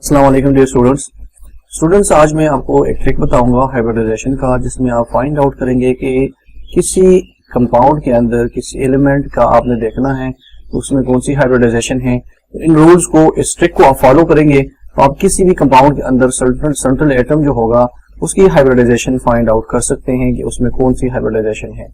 अस्सलाम वालेकुम dear students, आज मैं आपको एक ट्रिक बताऊंगा हाइब्रिडाइजेशन का, जिसमें आप फाइंड आउट करेंगे कि किसी कंपाउंड के अंदर किसी एलिमेंट का आपने देखना है तो उसमें कौन सी हाइब्रिडाइजेशन है। इन रूल्स को, इस ट्रिक को आप फॉलो करेंगे तो आप किसी भी कंपाउंड के अंदर सेंट्रल एटम जो होगा उसकी हाइब्रिडाइजेशन फाइंड आउट कर सकते हैं कि उसमें कौन सी हाइब्रिडाइजेशन है।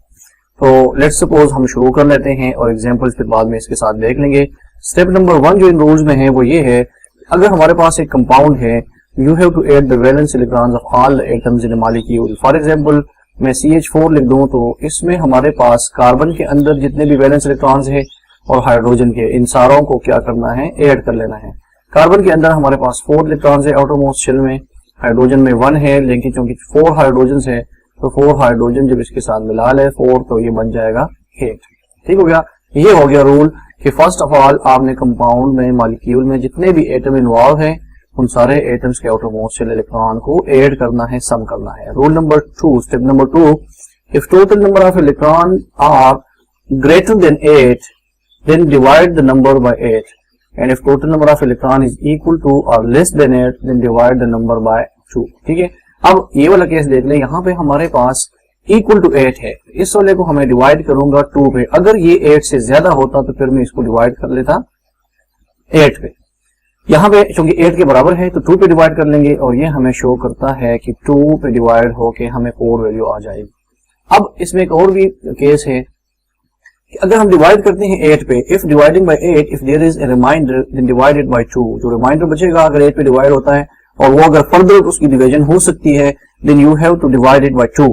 तो लेट्स सपोज हम शुरू कर लेते हैं और एग्जांपल्स फिर बाद में इसके साथ देख लेंगे। स्टेप नंबर 1 जो इन रूल्स में है वो ये है, अगर हमारे पास एक कंपाउंड है, you have to add the valence electrons of all atoms in a molecule. For example मैं CH4 लिख दूं तो इसमें हमारे पास कार्बन के अंदर जितने भी वैलेंस इलेक्ट्रॉन्स है और हाइड्रोजन के, इन सारों को क्या करना है, ऐड कर लेना है। कार्बन के अंदर हमारे पास 4 इलेक्ट्रॉन्स है आउटरमोस्ट शेल में, हाइड्रोजन में 1 है, लेकिन चूंकि 4 हाइड्रोजन है तो 4 हाइड्रोजन जब इसके साथ मिला ले 4 तो ये बन जाएगा 8। ठीक हो गया। ये हो गया रूल कि फर्स्ट ऑफ ऑल आपने कंपाउंड में, मॉलिक्यूल में जितने भी एटम इन्वॉल्व हैं उन सारे एटम्स के आउटरमोस्ट शेल इलेक्ट्रॉन को ऐड करना है, सम करना है। Rule number 2, step number 2, if total number of electron are greater than 8 then divide the number by 8, and if total number of electron is equal to or less than 8 then divide the number by 2। ठीक है, अब ये वाला case देख लें, यहाँ पे हमारे पास इक्वल टू 8 है, इस वाले को हमें डिवाइड करूंगा 2 पे। अगर ये 8 से ज्यादा होता तो फिर मैं इसको डिवाइड कर लेता 8 पे। यहाँ पे चूंकि 8 के बराबर है तो 2 पे डिवाइड कर लेंगे और ये हमें शो करता है कि 2 पे डिवाइड होके हमें 4 वैल्यू आ जाएगी। अब इसमें एक और भी केस है कि अगर हम डिवाइड करते हैं 8 पे, if dividing by 8 if there is a reminder then divided by 2, जो रिमाइंडर बचेगा अगर 8 पे डिवाइड होता है और वो अगर फर्दर उसकी डिवीजन हो सकती है then you have to divide it by 2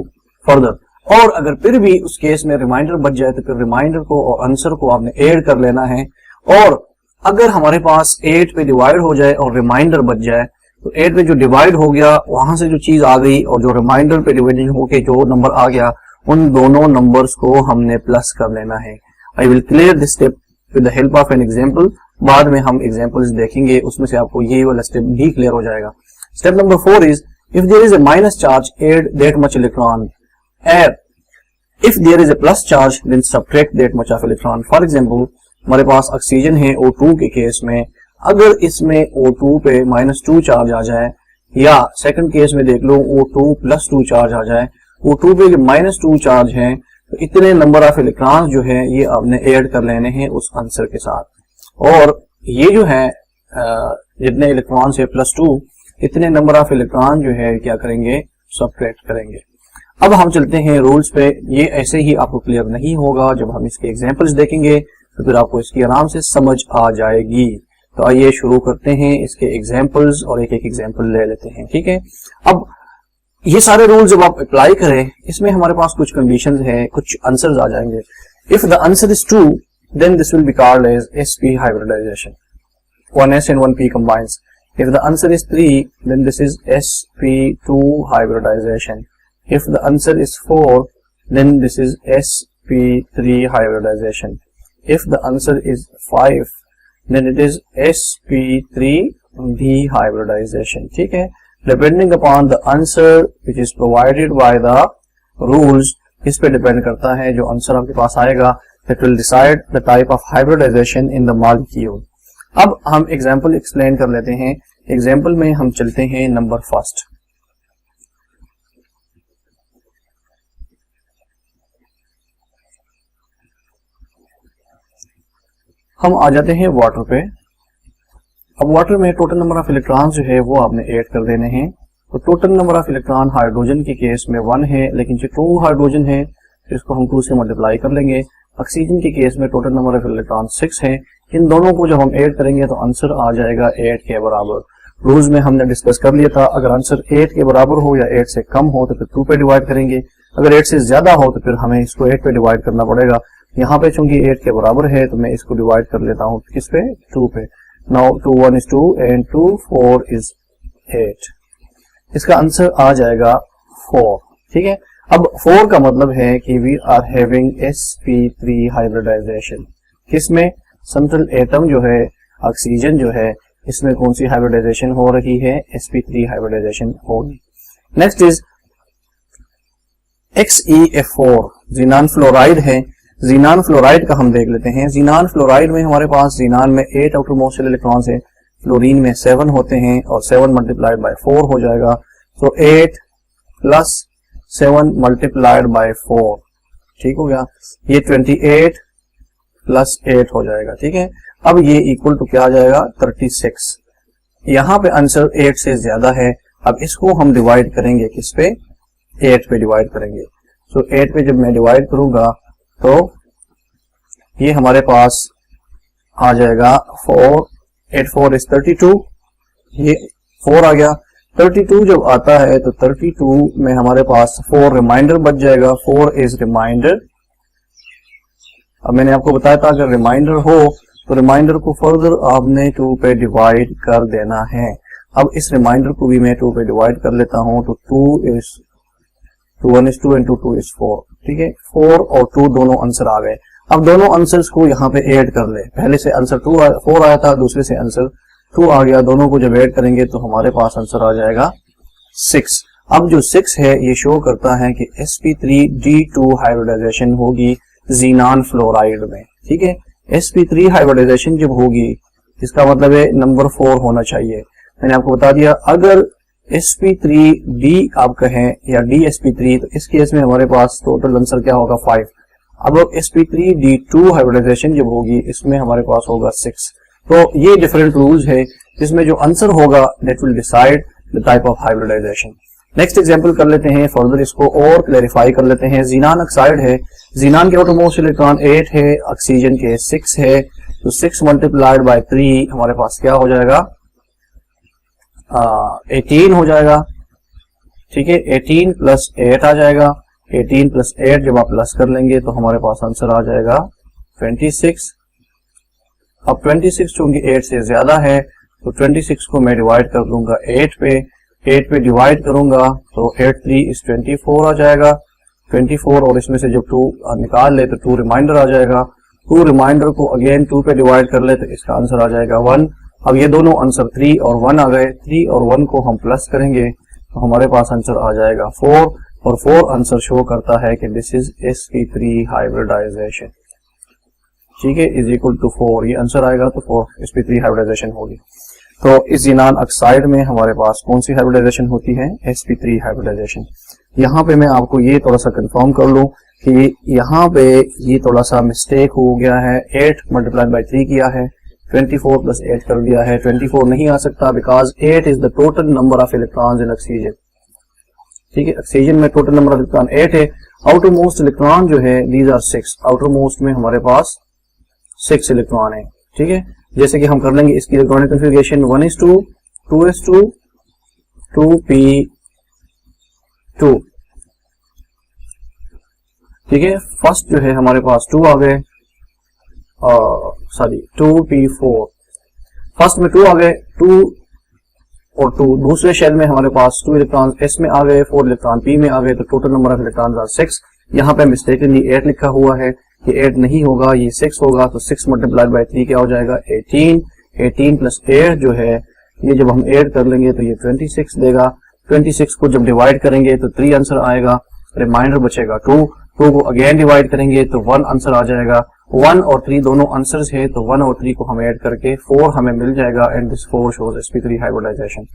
further. और अगर फिर भी उस केस में रिमाइंडर बच जाए तो फिर रिमाइंडर को और आंसर को आपने ऐड कर लेना है। और अगर हमारे पास 8 पे डिवाइड हो जाए और रिमाइंडर बच जाए तो 8 पे जो डिवाइड हो गया वहां से जो चीज आ गई और जो रिमाइंडर पे डिवाइड होके जो नंबर आ गया उन दोनों नंबर्स को हमने प्लस कर लेना है। I will clear this step with the help of an example. बाद में हम एग्जांपल्स देखेंगे, उसमें से आपको ये वाला स्टेप भी क्लियर हो जाएगा। Step number 4 is if there is a minus charge add that much electron, if there is a plus charge then subtract that much of electron. For example हमारे पास ऑक्सीजन है O2 के case में, अगर इसमें O2 पे -2 charge आ जाए, या सेकंड केस में देख लो O2 + 2 चार्ज आ जाए, O2 पे -2 चार्ज है तो इतने नंबर ऑफ इलेक्ट्रॉन्स जो है ये आपने ऐड कर लेने हैं उस आंसर के साथ। और ये जो है जितने इलेक्ट्रॉन्स है +2, इतने नंबर ऑफ इलेक्ट्रॉन जो है क्या करेंगे, सब्ट्रैक्ट करेंगे। अब हम चलते हैं रूल्स पे। ये ऐसे ही आपको क्लियर नहीं होगा, जब हम इसके एग्जांपल्स देखेंगे तो फिर आपको इसकी आराम से समझ आ जाएगी। तो आइए शुरू करते हैं इसके एग्जांपल्स और एक एक एग्जांपल ले लेते हैं। ठीक है, अब ये सारे रूल जब आप अप्लाई करें इसमें हमारे पास कुछ कंडीशंस है, कुछ आंसर्स आ जाएंगे। If the answer is true then this will be called as sp hybridization, 1s and 1p combines. If the answer is 3 then this is sp2 hybridization. If the answer is 4 then this is sp3 hybridization. If the answer is 5 then it is sp3d hybridization. ठीक है, depending upon the answer which is provided by the rules, इस पे depend करता है जो answer आपके पास आएगा, that will decide the type of hybridization in the molecule. अब हम एग्जाम्पल एक्सप्लेन कर लेते हैं। एग्जाम्पल में हम चलते हैं नंबर 1। हम आ जाते हैं वाटर पे। अब वाटर में टोटल नंबर ऑफ इलेक्ट्रॉन जो है वो आपने ऐड कर देने हैं। तो total number of electron hydrogen के केस में 1 है, लेकिन जो 2 हाइड्रोजन है तो इसको हम 2 से मल्टीप्लाई कर लेंगे। ऑक्सीजन के केस में टोटल नंबर ऑफ इलेक्ट्रॉन 6 है। इन दोनों को जब हम ऐड करेंगे तो आंसर आ जाएगा 8 के बराबर। रूल्स में हमने डिस्कस कर लिया था, अगर आंसर 8 के बराबर हो या 8 से कम हो तो फिर 2 पे डिवाइड करेंगे, अगर 8 से ज्यादा हो तो फिर हमें इसको 8 पे डिवाइड करना पड़ेगा। यहाँ पे चूंकि 8 के बराबर है तो मैं इसको डिवाइड कर लेता हूँ किस पे, 2 पे। Now 2 1 is 2 and 2 4 is 8। इसका आंसर आ जाएगा 4। ठीक है, अब 4 का मतलब है कि we are having sp3 hybridization. किसमें, सेंट्रल एटम जो है ऑक्सीजन जो है इसमें कौन सी हाइब्रिडाइजेशन हो रही है, sp3 हाइब्रिडाइजेशन होगी। Next is XeF4 xenon fluoride है। जीनान फ्लोराइड का हम देख लेते हैं। जीनान फ्लोराइड में हमारे पास जीनान में 8 आउटर मोस्ट शेल इलेक्ट्रॉन्स है, फ्लोरीन में 7 होते हैं और 7 मल्टीप्लाइड बाय 4 हो जाएगा। तो 8 प्लस 7 मल्टीप्लाइड बाय 4, ठीक हो गया। ये 28 प्लस 8 हो जाएगा, ठीक है। अब ये इक्वल टू क्या आ जाएगा 36। यहाँ पे आंसर 8 से ज्यादा है। अब इसको हम डिवाइड करेंगे किस पे, 8 पे डिवाइड करेंगे। तो 8 पे जब मैं डिवाइड करूंगा तो ये हमारे पास आ जाएगा 4, 8 4 इज 32, ये 4 आ गया। 32 जब आता है तो 32 में हमारे पास 4 रिमाइंडर बच जाएगा, 4 इज रिमाइंडर। अब मैंने आपको बताया था अगर रिमाइंडर हो तो रिमाइंडर को फर्दर आपने 2 पे डिवाइड कर देना है। अब इस रिमाइंडर को भी मैं 2 पे डिवाइड कर लेता हूं तो 2 इज 1 is 2 into 2 is 4, ठीक है। 4 और 2 दोनों आंसर आ गए। अब दोनों आंसर्स को यहाँ पे ऐड कर ले। पहले से आंसर 4 आया था, दूसरे से आंसर 2 आ गया। दोनों को जब ऐड करेंगे तो हमारे पास आंसर आ जाएगा 6। अब जो 6 है ये शो करता है कि sp3d2 हाइब्रिडाइजेशन होगी जीनान फ्लोराइड में, ठीक है। sp3 हाइब्रिडाइजेशन जब होगी इसका मतलब है नंबर 4 होना चाहिए। मैंने आपको बता दिया अगर sp3d आप कहें या dsp3 तो इस केस में हमारे पास टोटल आंसर क्या होगा 5। अब sp3d2 हाइब्रिडाइजेशन जब होगी इसमें हमारे पास होगा 6। तो ये डिफरेंट रूल्स है जिसमें जो आंसर होगा that will decide the type of hybridization. Next example कर लेते हैं, फर्दर इसको और क्लैरिफाई कर लेते हैं। जीनान ऑक्साइड है, जीनान के आउटरमोस्ट इलेक्ट्रॉन 8 है, ऑक्सीजन के 6 है। तो 6 मल्टीप्लाइड बाय 3 हमारे पास क्या हो जाएगा 18 हो जाएगा, ठीक है। 18 प्लस 8 आ जाएगा। 18 प्लस 8 जब आप प्लस कर लेंगे तो हमारे पास आंसर आ जाएगा 26। अब 26 चूंकि 8 से ज्यादा है तो 26 को मैं डिवाइड कर दूंगा 8 पे। 8 पे डिवाइड करूंगा तो 8 3 इज 24 आ जाएगा। 24 और इसमें से जब 2 निकाल ले तो 2 रिमाइंडर आ जाएगा। 2 रिमाइंडर को अगेन 2 पे डिवाइड कर ले तो इसका आंसर आ जाएगा 1। अब ये दोनों आंसर 3 और 1 आ गए। 3 और 1 को हम प्लस करेंगे तो हमारे पास आंसर आ जाएगा 4 और 4 आंसर शो करता है कि दिस इज sp3 हाइब्रिडाइजेशन, ठीक है, इज इक्वल टू 4। ये आंसर आएगा तो 4 sp3 हाइब्रिडाइजेशन होगी। तो इस जीनान ऑक्साइड में हमारे पास कौन सी हाइब्रिडाइजेशन होती है sp3 हाइब्रिडाइजेशन। यहाँ पे मैं आपको ये थोड़ा सा कंफर्म कर लूं कि यहाँ पे ये थोड़ा सा मिस्टेक हो गया है। 8 मल्टीप्लाइड बाई 3 किया है, 24 प्लस 8 कर दिया है। 24 नहीं आ सकता because 8 is the total number of electrons in oxygen, ठीक है। ऑक्सीजन में टोटल नंबर ऑफ इलेक्ट्रॉन 8 है। आउटर मोस्ट इलेक्ट्रॉन जो है दीज आर 6। आउटर मोस्ट में हमारे पास 6 इलेक्ट्रॉन है, ठीक है। जैसे कि हम कर लेंगे इसकी इलेक्ट्रॉनिक कन्फिगरेशन 1:2, 2:2, 2p2, ठीक है। फर्स्ट जो है हमारे पास 2 आ गए, सॉरी 2p4। फर्स्ट में 2 आ गए, 2 और 2। दूसरे शेल में हमारे पास 2 इलेक्ट्रॉन s में आ गए, 4 इलेक्ट्रॉन p में आ गए। तो total number of electron are 6। यहाँ पे मिस्टेकली 8 लिखा हुआ है, ये 8 नहीं होगा, ये 6 होगा। तो 6 मल्टीप्लाइड बाई 3 क्या हो जाएगा 18। 18 प्लस 8 जो है ये जब हम ऐड कर लेंगे तो ये 26 देगा। 26 को जब डिवाइड करेंगे तो 3 आंसर आएगा, रिमाइंडर बचेगा 2। 2 को अगेन डिवाइड करेंगे तो 1 आंसर आ जाएगा। 1 और 3 दोनों आंसर्स है तो 1 और 3 को हम ऐड करके 4 हमें मिल जाएगा and this 4 shows sp3 hybridization.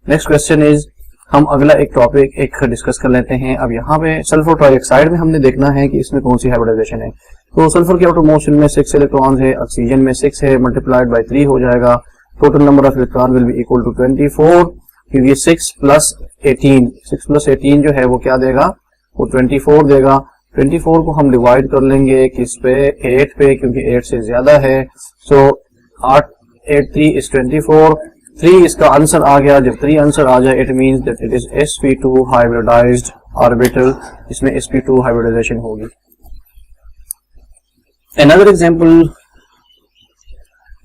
Next question is, हम अगला एक टॉपिक एक डिस्कस कर लेते हैं। अब यहाँ पे सल्फर ट्राइऑक्साइड में हमने देखना है कि इसमें कौन सी हाइब्रिडाइजेशन है। तो सल्फर के आउटर मोशन में 6 इलेक्ट्रॉन्स है, ऑक्सीजन में 6 है, मल्टीप्लाइड बाई 3 हो जाएगा। Total number of electron will be equal to 24, क्योंकि 6 प्लस 18 जो है वो क्या देगा, वो 24 देगा। 24 को हम डिवाइड कर लेंगे किस पे, 8 पे, क्योंकि 8 से ज्यादा है। सो 8 3 इज 24। 3 इसका आंसर आ गया। जब 3 आंसर आ जाए it means that it is sp2 hybridised orbital, इसमें sp2 हाइब्रिडाइजेशन होगी। Another example,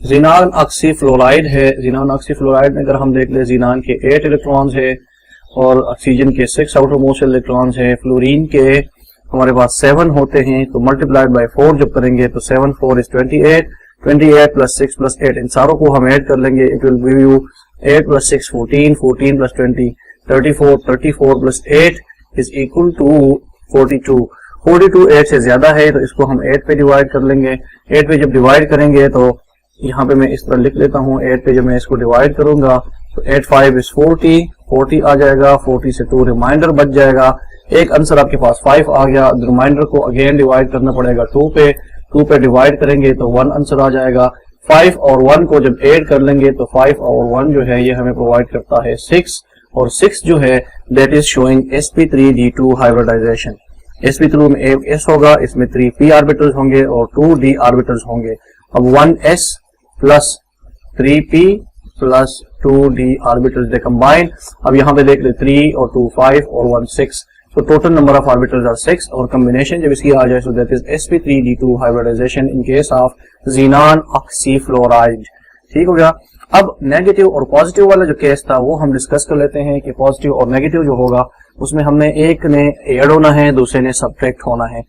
जीनान ऑक्सीफ्लोराइड है। जीनान ऑक्सीफ्लोराइड में अगर हम देख ले, जीनान के 8 इलेक्ट्रॉन्स है और ऑक्सीजन के 6 आउटर मोस्ट इलेक्ट्रॉन्स है। फ्लोरीन के हमारे पास 7 होते हैं, तो मल्टीप्लाइड बाय 4 जब करेंगे तो 7 4 इज 28। 28 प्लस 6 प्लस 8, इन सारों को हम ऐड कर लेंगे। It will give you 8 plus 6 14, 14 plus 20 34, 34 plus 8 is equal to 42। 42 8 से ज्यादा है तो इसको हम 8 पे डिवाइड कर लेंगे। 8 पे जब डिवाइड करेंगे तो यहाँ पे मैं इस तरह लिख लेता हूँ, 8 पे जब मैं इसको डिवाइड करूंगा तो 8 5 इज 40 आ जाएगा, 40 से 2 रिमाइंडर बच जाएगा, एक आंसर आपके पास 5 आ गया। रिमाइंडर को अगेन डिवाइड करना पड़ेगा 2 पे डिवाइड करेंगे तो 1 आंसर आ जाएगा। 5 और 1 को जब ऐड कर लेंगे तो 5 और 1 जो है ये हमें प्रोवाइड करता है 6, और 6 जो है that is showing sp3d2 hybridisation. sp3 में एक s होगा, इसमें 3 p ऑर्बिटल्स होंगे और 2 d ऑर्बिटल्स होंगे। अब 1s plus 3p plus 2d orbitals they combine. अब यहाँ पे देख ले 3 और 2 5 और 1 6, so total number of orbitals are 6 और combination जब इसकी आ जाए so that is sp3d2 hybridization in case of xenon oxyfluoride। ठीक हो गया। अब नेगेटिव और पॉजिटिव वाला जो केस था वो हम डिस्कस कर लेते हैं कि पॉजिटिव और नेगेटिव जो होगा उसमें हमने एक ने ऐड होना है, दूसरे ने सब्ट्रैक्ट होना है।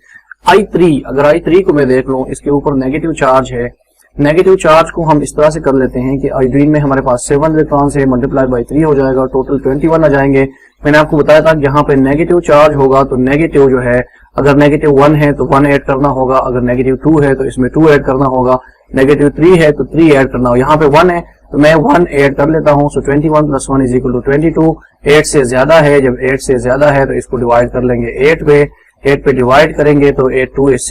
I3, अगर I3 को मैं देख लूं, इसके ऊपर नेगेटिव चार्ज है। नेगेटिव चार्ज को हम इस तरह से कर लेते हैं कि आयोडीन में हमारे पास 7 इलेक्ट्रॉन है, मल्टीप्लाई बाई 3 हो जाएगा, टोटल 21 आ जाएंगे। मैंने आपको बताया था यहाँ पे नेगेटिव चार्ज होगा तो नेगेटिव जो है, अगर नेगेटिव 1 है तो 1 ऐड करना होगा, अगर नेगेटिव 2 है तो इसमें 2 ऐड करना होगा, नेगेटिव 3 है तो 3 ऐड करना होगा। यहाँ पे 1 है तो मैं 1 ऐड कर लेता हूँ, सो 21 प्लस 1 इज इक्वल टू 22। 8 से ज्यादा है, जब 8 से ज्यादा है तो इसको डिवाइड कर लेंगे 8 पे डिवाइड करेंगे तो 8 2 इज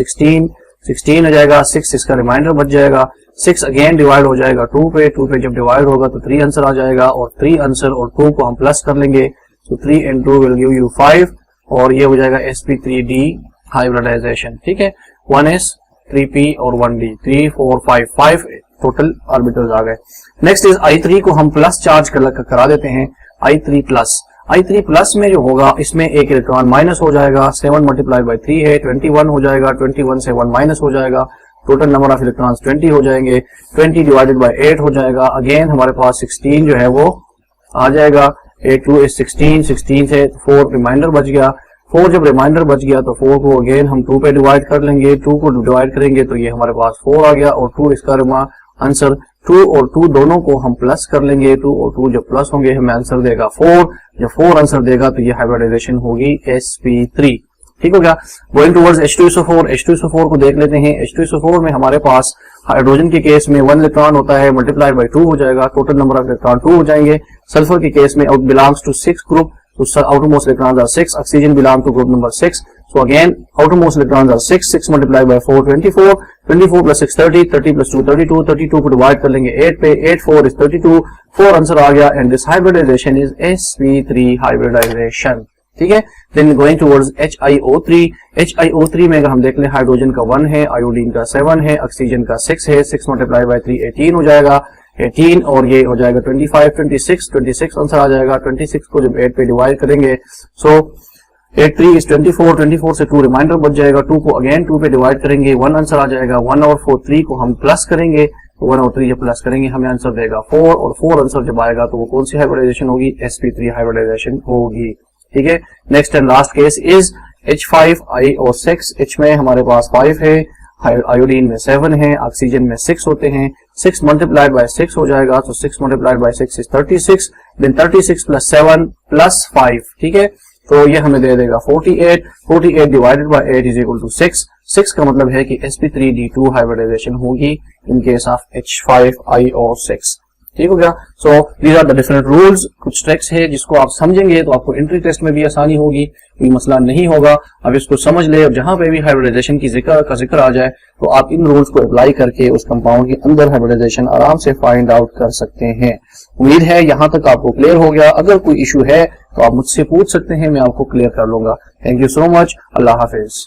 16 हो जाएगा, 6 इसका रिमाइंडर बच जाएगा, 6 अगेन डिवाइड हो जाएगा 2 पे जब डिवाइड होगा तो 3 आंसर आ जाएगा, और 3 आंसर और 2 को हम प्लस कर लेंगे तो 3 and 2 will give you 5, और ये हो जाएगा sp3d हाइब्रिडाइजेशन। ठीक है, 1s 3p और 1d, 3 4 5 टोटल ऑर्बिटल्स आ गए। नेक्स्ट इज I3 को हम प्लस चार्ज करा देते हैं, I3 प्लस में जो होगा इसमें एक इलेक्ट्रॉन माइनस हो जाएगा, 7 मल्टीप्लाई बाई 3 है, 21 हो जाएगा, 21 से 1 माइनस हो जाएगा, टोटल नंबर ऑफ इलेक्ट्रॉन्स 20 हो जाएंगे, 20 डिवाइडेड बाई 8 हो जाएगा। अगेन हमारे पास 16 जो है वो आ जाएगा, 8 2 इज 16 से 4 रिमाइंडर बच गया, 4 जब रिमाइंडर बच गया तो 4 को अगेन हम 2 पे डिवाइड कर लेंगे, 2 को डिवाइड करेंगे तो ये हमारे पास 4 आ गया, और 2 इसका आंसर, 2 और 2 दोनों को हम प्लस कर लेंगे, 2 और 2 जब प्लस होंगे हमें आंसर देगा 4, जब 4 आंसर देगा तो ये हाइब्रिडाइजेशन होगी sp3। ठीक हो गया। गोइंग टुवर्ड्स H2SO4 को देख लेते हैं। H2SO4 में हमारे पास हाइड्रोजन के केस में 1 इलेक्ट्रॉन होता है, मल्टीप्लाई बाई 2 हो जाएगा, टोटल नंबर ऑफ इलेक्ट्रॉन 2 हो जाएंगे। सल्फर के केस में आउट बिलोंग्स टू 6 ग्रुप, तो outermost electrons are 6, oxygen belong to group number 6, so again outermost electrons are 6 multiplied by 4 24 plus 6 30 plus 2 32 को डिवाइड कर लेंगे 8 पे, 8 4 is 32, 4 आंसर आ गया, and this hybridization is sp3 hybridization। ठीक है। Then going towards HiO3 में अगर हम देख लें, हाइड्रोजन का 1 है, आयोडीन का 7 है, ऑक्सीजन का 6 है, 6 मल्टीप्लाई बाई 3 18 हो जाएगा, 18 और ये हो जाएगा 25 26 आंसर आ जाएगा। 26 को जब 8 पे डिवाइड करेंगे सो 8 3 is 24 से 2 रिमाइंडर बच जाएगा, 2 को अगेन 2 पे डिवाइड करेंगे, 1 आंसर आ जाएगा, 1 और 4 3 को हम प्लस करेंगे, तो 1 और 3 जब प्लस करेंगे हमें आंसर देगा 4, और 4 आंसर जब आएगा तो वो कौन सी हाइब्रिडाइजेशन होगी, sp3 हाइब्रिडाइजेशन होगी। ठीक है। Next and last case is H5IO6। H में हमारे पास 5 है, आयोडीन में 7 है, ऑक्सीजन में 6 होते हैं, 6 मल्टीप्लाइड बाय 6 हो जाएगा, तो 6 multiplied by 6 is 36, then 36 plus 7 plus 5। ठीक है, तो ये हमें दे देगा 48 divided by 8 is equal to 6 का मतलब है कि sp3d2 हाइब्रिडाइजेशन होगी इन केस ऑफ H5IO6। ठीक हो गया। So these are the different rules. कुछ ट्रिक्स है जिसको आप समझेंगे तो आपको एंट्री टेस्ट में भी आसानी होगी, कोई मसला नहीं होगा। अब इसको समझ ले, और जहां पे भी हाइब्रिडाइजेशन की जिक्र आ जाए तो आप इन रूल्स को अप्लाई करके उस कंपाउंड के अंदर हाइब्रिडाइजेशन आराम से फाइंड आउट कर सकते हैं। उम्मीद है यहां तक आपको क्लियर हो गया। अगर कोई इशू है तो आप मुझसे पूछ सकते हैं, मैं आपको क्लियर कर लूंगा। Thank you so much. Allah Hafiz.